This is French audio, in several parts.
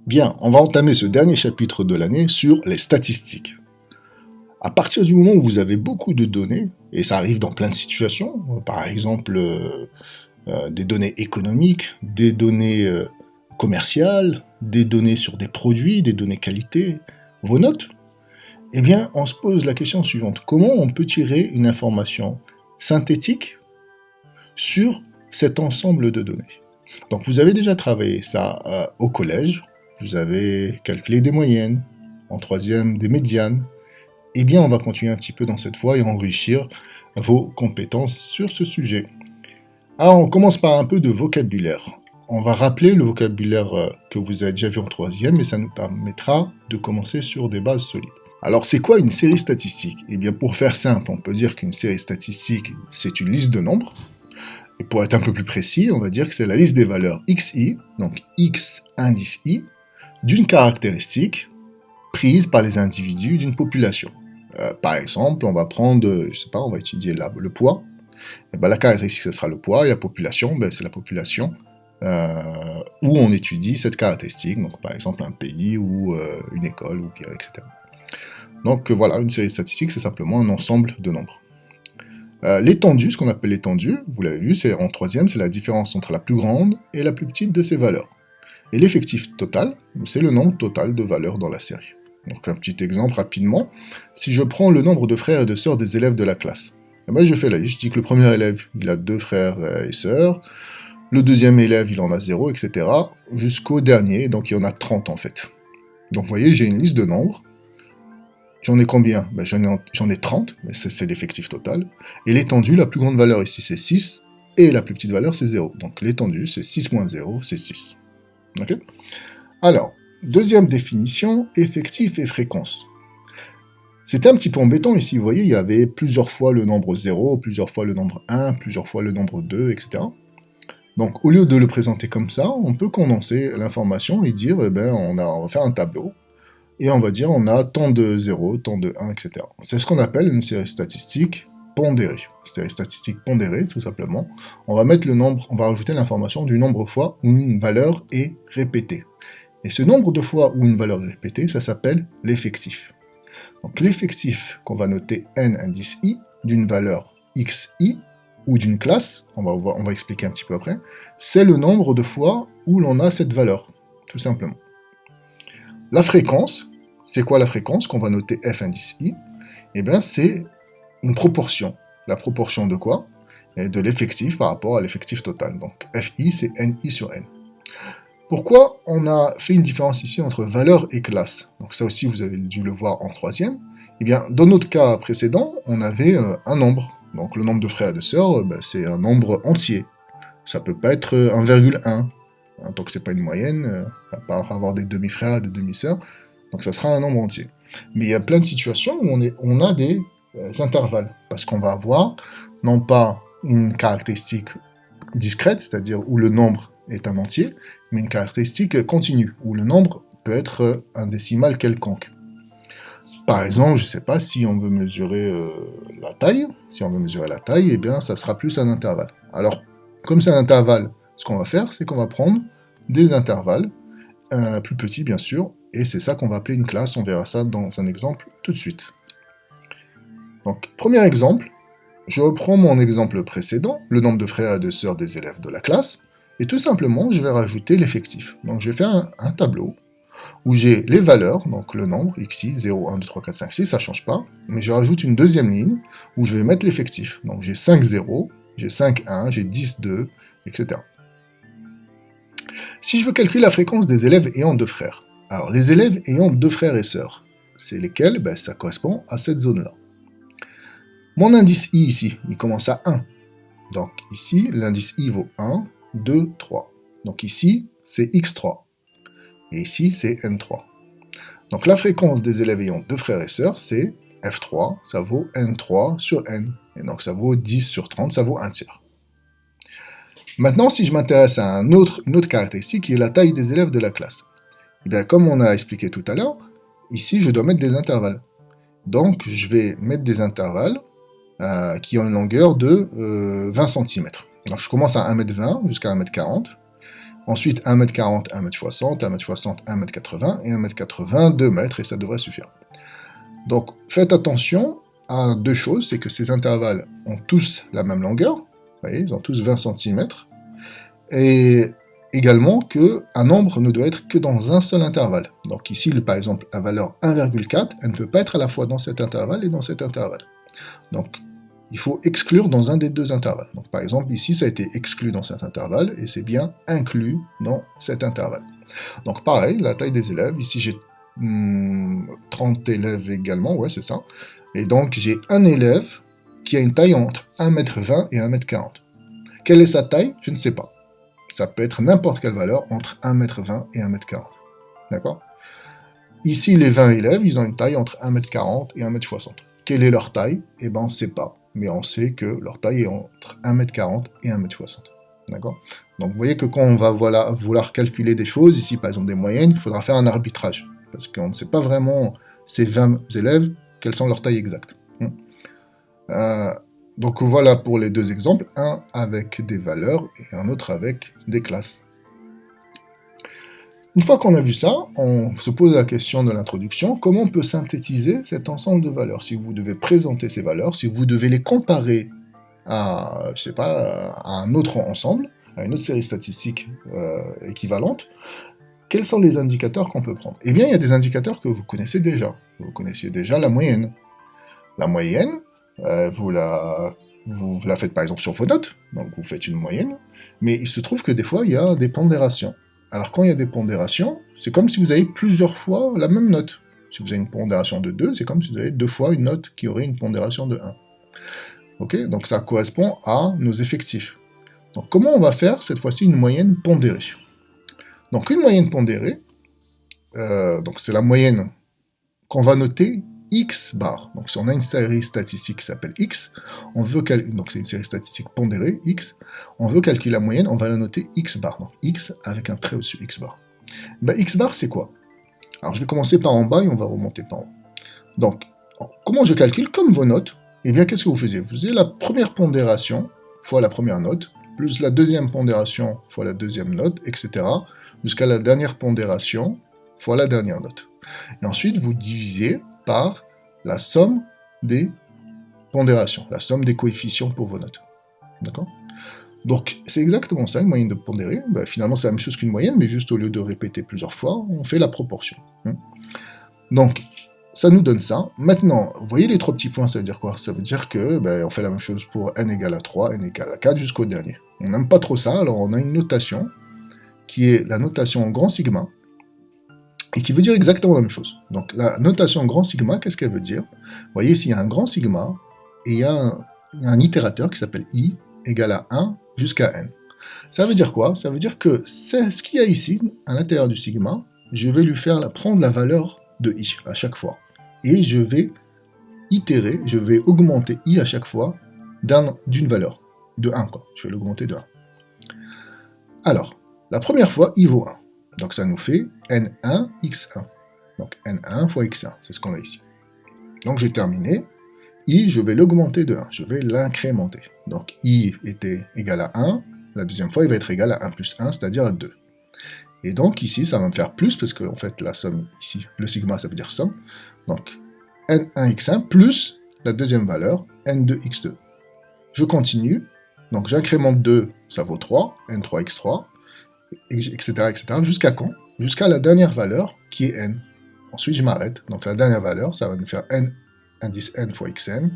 Bien, on va entamer ce dernier chapitre de l'année sur les statistiques. À partir du moment où vous avez beaucoup de données, et ça arrive dans plein de situations, par exemple des données économiques, des données commerciales, des données sur des produits, des données qualité, vos notes, eh bien on se pose la question suivante. Comment on peut tirer une information synthétique sur cet ensemble de données? Donc vous avez déjà travaillé ça au collège, vous avez calculé des moyennes, en troisième des médianes. Eh bien on va continuer un petit peu dans cette voie et enrichir vos compétences sur ce sujet. Alors on commence par un peu de vocabulaire. On va rappeler le vocabulaire que vous avez déjà vu en troisième et ça nous permettra de commencer sur des bases solides. Alors c'est quoi une série statistique? Eh bien pour faire simple, on peut dire qu'une série statistique c'est une liste de nombres. Et pour être un peu plus précis, on va dire que c'est la liste des valeurs xi, donc x indice i, d'une caractéristique prise par les individus d'une population. Par exemple, on va prendre, je sais pas, on va étudier le poids. Et ben, la caractéristique, ce sera le poids, et la population, ben, c'est la population où on étudie cette caractéristique, donc par exemple un pays ou une école, ou bien, etc. Donc voilà, une série statistique, c'est simplement un ensemble de nombres. L'étendue, ce qu'on appelle l'étendue, vous l'avez vu, c'est en troisième, c'est la différence entre la plus grande et la plus petite de ces valeurs. Et l'effectif total, c'est le nombre total de valeurs dans la série. Donc un petit exemple rapidement, si je prends le nombre de frères et de sœurs des élèves de la classe, eh ben je fais la liste, je dis que le premier élève, il a 2 frères et sœurs, le deuxième élève, il en a 0, etc. Jusqu'au dernier, donc il y en a 30 en fait. Donc vous voyez, j'ai une liste de nombres. J'en ai combien? Ben, j'en ai 30, mais c'est l'effectif total. Et l'étendue, la plus grande valeur ici, c'est 6, et la plus petite valeur, c'est 0. Donc l'étendue, c'est 6 moins 0, c'est 6. Okay. Alors, deuxième définition, effectif et fréquence. C'était un petit peu embêtant ici, vous voyez, il y avait plusieurs fois le nombre 0, plusieurs fois le nombre 1, plusieurs fois le nombre 2, etc. Donc au lieu de le présenter comme ça, on peut condenser l'information et dire, eh ben, on va faire un tableau, et on va dire on a tant de 0, tant de 1, etc. C'est ce qu'on appelle une série statistique pondérée. Série statistique pondérée, tout simplement. On va mettre le nombre, on va rajouter l'information du nombre de fois où une valeur est répétée. Et ce nombre de fois où une valeur est répétée, ça s'appelle l'effectif. Donc l'effectif qu'on va noter n indice i d'une valeur xi ou d'une classe, on va expliquer un petit peu après, c'est le nombre de fois où l'on a cette valeur, tout simplement. La fréquence, c'est quoi la fréquence qu'on va noter f indice i? Eh bien, c'est une proportion. La proportion de quoi? De l'effectif par rapport à l'effectif total. Donc, fi, c'est ni sur n. Pourquoi on a fait une différence ici entre valeur et classe? Donc ça aussi, vous avez dû le voir en troisième. Eh bien, dans notre cas précédent, on avait un nombre. Donc le nombre de frères et de sœurs, c'est un nombre entier. Ça peut pas être 1,1. Tant que c'est pas une moyenne, à part avoir des demi-frères, des demi-sœurs, donc ça sera un nombre entier. Mais il y a plein de situations où on a des intervalles, parce qu'on va avoir non pas une caractéristique discrète, c'est-à-dire où le nombre est un entier, mais une caractéristique continue, où le nombre peut être un décimal quelconque. Par exemple, je ne sais pas, si on veut mesurer la taille, eh bien ça sera plus un intervalle. Alors, comme c'est un intervalle, ce qu'on va faire, c'est qu'on va prendre des intervalles, plus petits bien sûr, et c'est ça qu'on va appeler une classe, on verra ça dans un exemple tout de suite. Donc, premier exemple, je reprends mon exemple précédent, le nombre de frères et de sœurs des élèves de la classe, et tout simplement, je vais rajouter l'effectif. Donc, je vais faire un tableau où j'ai les valeurs, donc le nombre, xi, 0, 1, 2, 3, 4, 5, 6, ça ne change pas, mais je rajoute une deuxième ligne où je vais mettre l'effectif. Donc, j'ai 5 0, j'ai 5 1, j'ai 10 2, etc. Si je veux calculer la fréquence des élèves ayant 2 frères, alors les élèves ayant 2 frères et sœurs, c'est lesquels? Ça correspond à cette zone-là. Mon indice i ici, il commence à 1. Donc ici, l'indice i vaut 1, 2, 3. Donc ici, c'est x3. Et ici, c'est n3. Donc la fréquence des élèves ayant 2 frères et sœurs, c'est f3, ça vaut n3 sur n. Et donc ça vaut 10 sur 30, ça vaut 1 tiers. Maintenant, si je m'intéresse à une autre caractéristique, qui est la taille des élèves de la classe. Et bien, comme on a expliqué tout à l'heure, ici, je dois mettre des intervalles. Donc, je vais mettre des intervalles qui ont une longueur de 20 cm. Donc, je commence à 1m20 jusqu'à 1m40. Ensuite, 1m40, 1m60, 1m60, 1m80, et 1m80, 2 mètres, et ça devrait suffire. Donc, faites attention à deux choses, c'est que ces intervalles ont tous la même longueur, vous voyez, ils ont tous 20 cm, et également qu'un nombre ne doit être que dans un seul intervalle. Donc ici, par exemple, la valeur 1,4, elle ne peut pas être à la fois dans cet intervalle et dans cet intervalle. Donc, il faut exclure dans un des deux intervalles. Donc, par exemple, ici, ça a été exclu dans cet intervalle, et c'est bien inclus dans cet intervalle. Donc, pareil, la taille des élèves, ici, j'ai 30 élèves également, ouais, c'est ça. Et donc, j'ai un élève qui a une taille entre 1m20 et 1m40. Quelle est sa taille? Je ne sais pas. Ça peut être n'importe quelle valeur entre 1m20 et 1m40. D'accord? Ici, les 20 élèves, ils ont une taille entre 1m40 et 1m60. Quelle est leur taille? Eh bien, on ne sait pas. Mais on sait que leur taille est entre 1m40 et 1m60. D'accord? Donc, vous voyez que quand on va vouloir calculer des choses, ici, par exemple, des moyennes, il faudra faire un arbitrage. Parce qu'on ne sait pas vraiment, ces 20 élèves, quelles sont leurs tailles exactes. Donc voilà pour les deux exemples, un avec des valeurs et un autre avec des classes. Une fois qu'on a vu ça, on se pose la question de l'introduction, comment on peut synthétiser cet ensemble de valeurs? Si vous devez présenter ces valeurs, si vous devez les comparer à, je sais pas, à un autre ensemble, à une autre série statistique équivalente, quels sont les indicateurs qu'on peut prendre? Eh bien, il y a des indicateurs que vous connaissez déjà. Vous connaissiez déjà la moyenne. La moyenne, vous la faites par exemple sur vos notes, donc vous faites une moyenne, mais il se trouve que des fois, il y a des pondérations. Alors quand il y a des pondérations, c'est comme si vous avez plusieurs fois la même note. Si vous avez une pondération de 2, c'est comme si vous avez deux fois une note qui aurait une pondération de 1. Ok? Donc ça correspond à nos effectifs. Donc comment on va faire cette fois-ci une moyenne pondérée? Donc une moyenne pondérée, donc c'est la moyenne qu'on va noter X bar. Donc si on a une série statistique qui s'appelle X, donc c'est une série statistique pondérée, X, on veut calculer la moyenne, on va la noter X bar. Donc X avec un trait au-dessus, X bar. Ben, X bar, c'est quoi? Alors je vais commencer par en bas et on va remonter par en haut. Donc, comment je calcule? Comme vos notes, eh bien qu'est-ce que vous faisiez? Vous faisiez la première pondération fois la première note, plus la deuxième pondération fois la deuxième note, etc., jusqu'à la dernière pondération fois la dernière note. Et ensuite, vous divisiez par la somme des pondérations, la somme des coefficients pour vos notes. D'accord? Donc, c'est exactement ça, une moyenne de pondérée. Ben, finalement, c'est la même chose qu'une moyenne, mais juste au lieu de répéter plusieurs fois, on fait la proportion. Donc, ça nous donne ça. Maintenant, vous voyez les trois petits points, ça veut dire quoi? Ça veut dire que on fait la même chose pour n égale à 3, n égale à 4, jusqu'au dernier. On n'aime pas trop ça, alors on a une notation qui est la notation en grand sigma, et qui veut dire exactement la même chose. Donc la notation grand sigma, qu'est-ce qu'elle veut dire? Vous voyez, s'il y a un grand sigma, et il y a un itérateur qui s'appelle i égale à 1 jusqu'à n. Ça veut dire quoi? Ça veut dire que c'est ce qu'il y a ici, à l'intérieur du sigma, je vais lui faire prendre la valeur de i à chaque fois. Et je vais itérer, je vais augmenter i à chaque fois d'une valeur, de 1 quoi. Je vais l'augmenter de 1. Alors, la première fois, i vaut 1. Donc ça nous fait n1 x1. Donc n1 fois x1, c'est ce qu'on a ici. Donc j'ai terminé. I, je vais l'augmenter de 1, je vais l'incrémenter. Donc i était égal à 1, la deuxième fois il va être égal à 1 plus 1, c'est-à-dire à 2. Et donc ici ça va me faire plus, parce que en fait la somme ici, le sigma ça veut dire somme. Donc n1 x1 plus la deuxième valeur, n2 x2. Je continue, donc j'incrémente 2, ça vaut 3, n3 x3, etc., etc. Jusqu'à quand? Jusqu'à la dernière valeur, qui est n. Ensuite, je m'arrête. Donc, la dernière valeur, ça va nous faire n, indice n fois xn.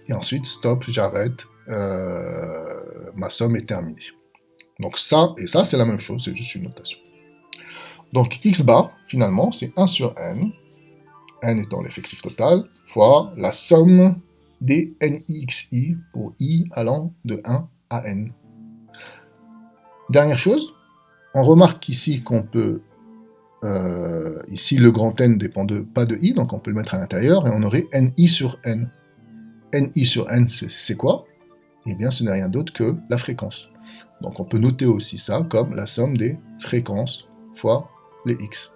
Et ensuite, stop, j'arrête. Ma somme est terminée. Donc, ça et ça, c'est la même chose. C'est juste une notation. Donc, x bar, finalement, c'est 1 sur n. N étant l'effectif total, fois la somme des nixi pour i allant de 1 à n. Dernière chose, on remarque ici qu'on peut, ici le grand N ne dépend pas de I, donc on peut le mettre à l'intérieur, et on aurait NI sur N. NI sur N, c'est quoi? Eh bien, ce n'est rien d'autre que la fréquence. Donc on peut noter aussi ça comme la somme des fréquences fois les X.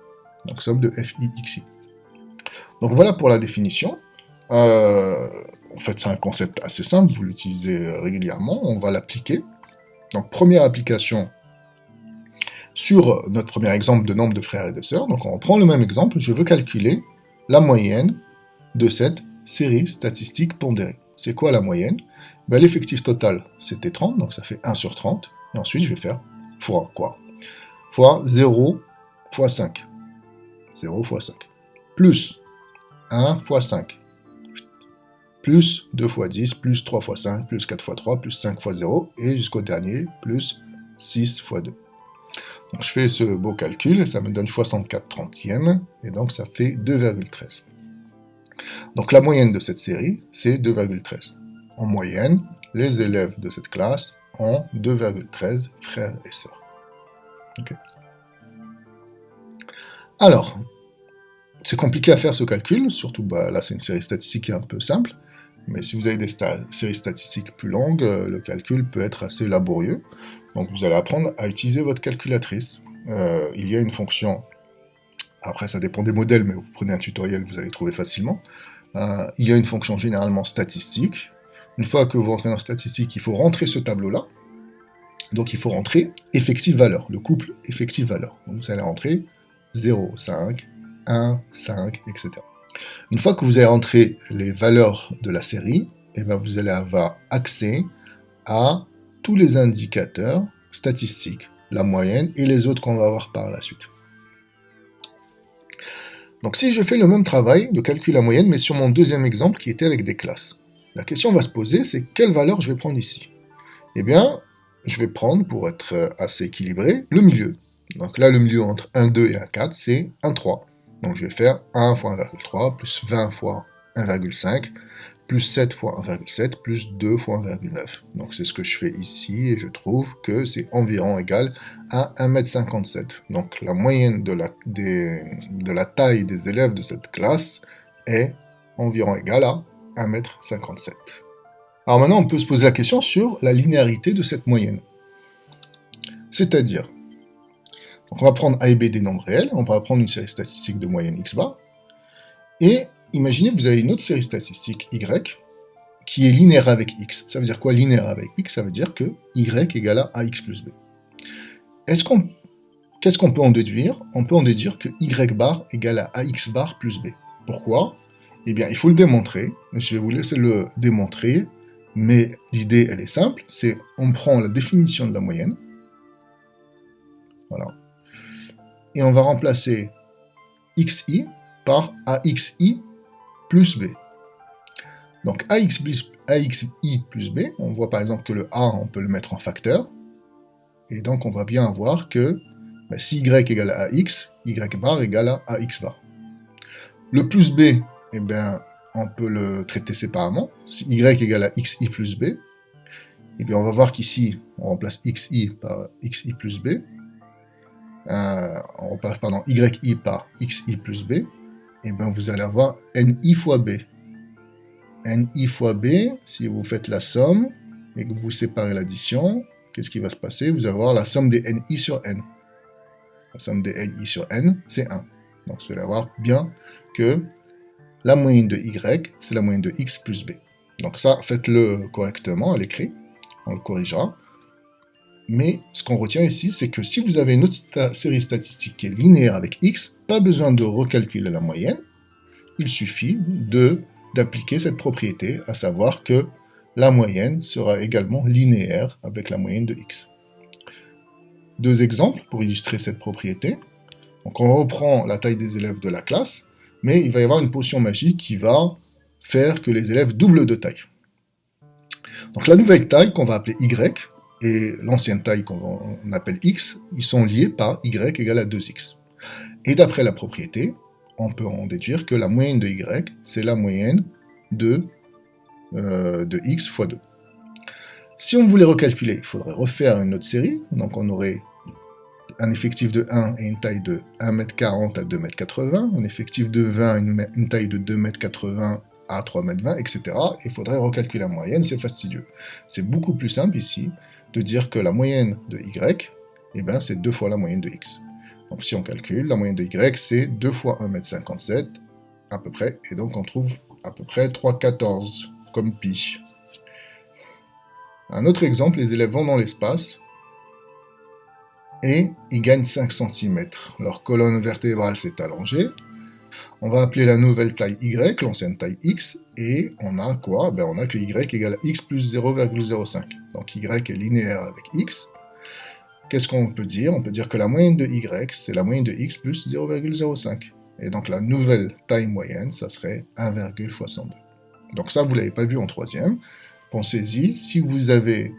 Donc somme de FI, XI. Donc voilà pour la définition. En fait, c'est un concept assez simple, vous l'utilisez régulièrement, on va l'appliquer. Donc première application, Sur notre premier exemple de nombre de frères et de sœurs, donc on prend le même exemple, je veux calculer la moyenne de cette série statistique pondérée. C'est quoi la moyenne? Ben, l'effectif total, c'était 30, donc ça fait 1 sur 30. Et ensuite, je vais faire fois quoi? Fois 0 fois 5. 0 fois 5. Plus 1 fois 5. Plus 2 fois 10, plus 3 fois 5, plus 4 fois 3, plus 5 fois 0, et jusqu'au dernier, plus 6 fois 2. Donc je fais ce beau calcul, et ça me donne 64 trentièmes, et donc ça fait 2,13. Donc la moyenne de cette série, c'est 2,13. En moyenne, les élèves de cette classe ont 2,13 frères et sœurs. Okay. Alors, c'est compliqué à faire ce calcul, surtout là c'est une série statistique qui est un peu simple, mais si vous avez des séries statistiques plus longues, le calcul peut être assez laborieux. Donc vous allez apprendre à utiliser votre calculatrice. Il y a une fonction, après ça dépend des modèles, mais vous prenez un tutoriel, vous allez trouver facilement. Il y a une fonction généralement statistique. Une fois que vous rentrez dans statistique, il faut rentrer ce tableau-là. Donc il faut rentrer effectif valeur, le couple effectif valeur. Donc vous allez rentrer 0, 5, 1, 5, etc. Une fois que vous avez rentré les valeurs de la série, eh bien vous allez avoir accès à tous les indicateurs statistiques, la moyenne et les autres qu'on va voir par la suite. Donc si je fais le même travail de calcul à moyenne, mais sur mon deuxième exemple qui était avec des classes, la question va se poser, c'est quelle valeur je vais prendre ici? Eh bien, je vais prendre, pour être assez équilibré, le milieu. Donc là, le milieu entre 1, 2 et 1, 4, c'est 1, 3. Donc je vais faire 1 fois 1,3, plus 20 fois 1,5, plus 7 fois 1,7, plus 2 fois 1,9. Donc c'est ce que je fais ici, et je trouve que c'est environ égal à 1,57 m. Donc la moyenne de la taille des élèves de cette classe est environ égale à 1,57 m. Alors maintenant, on peut se poser la question sur la linéarité de cette moyenne. C'est-à-dire, on va prendre A et B des nombres réels, on va prendre une série statistique de moyenne x bar, et imaginez que vous avez une autre série statistique y qui est linéaire avec x. Ça veut dire quoi linéaire avec x? Ça veut dire que y égale à ax plus b. Qu'est-ce qu'on peut en déduire? On peut en déduire que y bar égale à ax bar plus b. Pourquoi? Eh bien, il faut le démontrer. Je vais vous laisser le démontrer, mais l'idée, elle est simple. C'est on prend la définition de la moyenne, voilà, et on va remplacer xi par axi plus b. Donc axi plus b, on voit par exemple que le a, on peut le mettre en facteur, et donc on va bien voir que si y égale à ax, y bar égale à ax bar. Le plus b, eh bien, on peut le traiter séparément. Si y égale à xi plus b, eh bien, on va voir qu'ici, on remplace xi par xi plus b, on remplace yi par xi plus b, et bien vous allez avoir ni fois b. Ni fois b, si vous faites la somme et que vous séparez l'addition, qu'est-ce qui va se passer? Vous allez avoir la somme des ni sur n. La somme des ni sur n, c'est 1. Donc vous allez avoir bien que la moyenne de y, c'est la moyenne de x plus b. Donc ça, faites-le correctement à l'écrit, on le corrigera. Mais ce qu'on retient ici, c'est que si vous avez une autre série statistique qui est linéaire avec x, pas besoin de recalculer la moyenne, il suffit d'appliquer cette propriété, à savoir que la moyenne sera également linéaire avec la moyenne de x. Deux exemples pour illustrer cette propriété. Donc on reprend la taille des élèves de la classe, mais il va y avoir une potion magique qui va faire que les élèves doublent de taille. Donc la nouvelle taille qu'on va appeler y, et l'ancienne taille qu'on appelle x, ils sont liés par y égale à 2x. Et d'après la propriété, on peut en déduire que la moyenne de y, c'est la moyenne de x fois 2. Si on voulait recalculer, il faudrait refaire une autre série, donc on aurait un effectif de 1 et une taille de 1m40 à 2m80, un effectif de 20, une taille de 2m80 à 3m20, etc. Il faudrait recalculer la moyenne, c'est fastidieux. C'est beaucoup plus simple ici de dire que la moyenne de y, eh ben, c'est 2 fois la moyenne de x. Donc si on calcule, la moyenne de y, c'est 2 fois 1m57, à peu près, et donc on trouve à peu près 3,14 comme pi. Un autre exemple, les élèves vont dans l'espace, et ils gagnent 5 cm. Leur colonne vertébrale s'est allongée. On va appeler la nouvelle taille Y, l'ancienne taille X, et on a quoi? On a que Y égale X plus 0,05. Donc Y est linéaire avec X. Qu'est-ce qu'on peut dire? On peut dire que la moyenne de Y, c'est la moyenne de X plus 0,05. Et donc la nouvelle taille moyenne, ça serait 1,62. Donc ça, vous ne l'avez pas vu en troisième. Pensez-y, si vous avez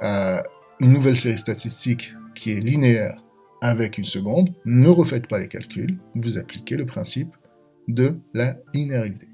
une nouvelle série statistique qui est linéaire avec une seconde, ne refaites pas les calculs, vous appliquez le principe de la linéarité.